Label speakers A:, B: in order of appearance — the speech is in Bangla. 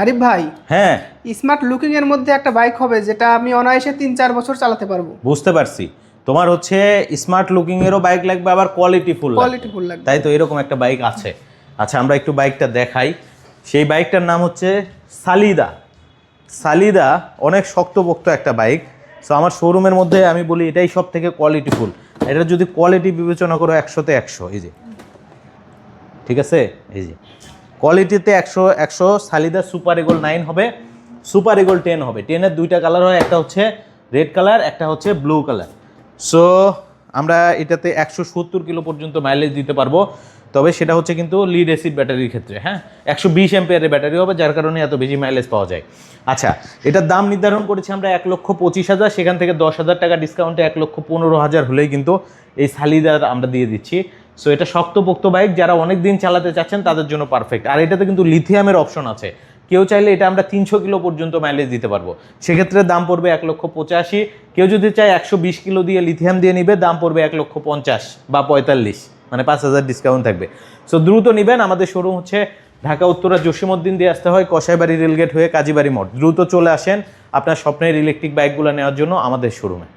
A: আরিফ ভাই,
B: হ্যাঁ
A: স্মার্ট লুকিং এর মধ্যে একটা বাইক হবে যেটা আমি অনায়াসে 3-4 বছর চালাতে পারবো।
B: বুঝতে পারছি, তোমার হচ্ছে স্মার্ট লুকিং এরও বাইক লাগবে, আবার কোয়ালিটিফুল
A: লাগবে।
B: তাই তো, এরকম একটা বাইক আছে। আচ্ছা আমরা একটু বাইকটা দেখাই। সেই বাইকটার নাম হচ্ছে সালিদা। সালিদা অনেক শক্তপোক্ত একটা বাইক। সো আমার শোরুমের মধ্যে আমি বলি এটাই সব থেকে কোয়ালিটিফুল। এটা যদি কোয়ালিটি বিবেচনা করো 100-তে 100, এই যে ঠিক আছে, এই যে কোয়ালিটিতে 100 সালিদা সুপার ইগল 9 হবে, সুপার ইগল 10 হবে। 10-এর দুইটা কালার হয়, একটা হচ্ছে রেড কালার, একটা হচ্ছে ব্লু কালার। সো আমরা এটাতে 170 কিলো পর্যন্ত মাইলেজ দিতে পারবো, তবে সেটা হচ্ছে কিন্তু লিড অ্যাসিড ব্যাটারির ক্ষেত্রে। হ্যাঁ, 120 অ্যাম্পিয়ারের ব্যাটারি হবে, যার কারণে এত বেশি মাইলেজ পাওয়া যায়। আচ্ছা, এটার দাম নির্ধারণ করেছি আমরা 1,25,000, সেখান থেকে 10,000 টাকা ডিসকাউন্টে 1,15,000 হলেই কিন্তু এই সালিদার আমরা দিয়ে দিচ্ছি। সো এটা শক্তপোক্ত বাইক, যারা অনেক দিন চালাতে চাচ্ছেন তাদের জন্য পারফেক্ট। আর এটাতে কিন্তু লিথিয়ামের অপশন আছে, কেউ চাইলে এটা আমরা 300 কিলো পর্যন্ত মাইলেজ দিতে পারবো, সেক্ষেত্রে দাম পড়বে 1,85,000। কেউ যদি চায় 120 কিলো দিয়ে লিথিয়াম দিয়ে নিবে, দাম পড়বে 1,50,000 বা 45, মানে 5,000 ডিসকাউন্ট থাকবে। সো দ্রুত নিবেন। আমাদের শোরুম হচ্ছে ঢাকা উত্তরা জসীমউদ্দিন দিয়ে আসতে হয়, কসাইবাড়ি রেলগেট হয়ে কাজীবাড়ি মোড়। দ্রুত চলে আসেন আপনার স্বপ্নের ইলেকট্রিক বাইকগুলো নেওয়ার জন্য আমাদের শোরুমে।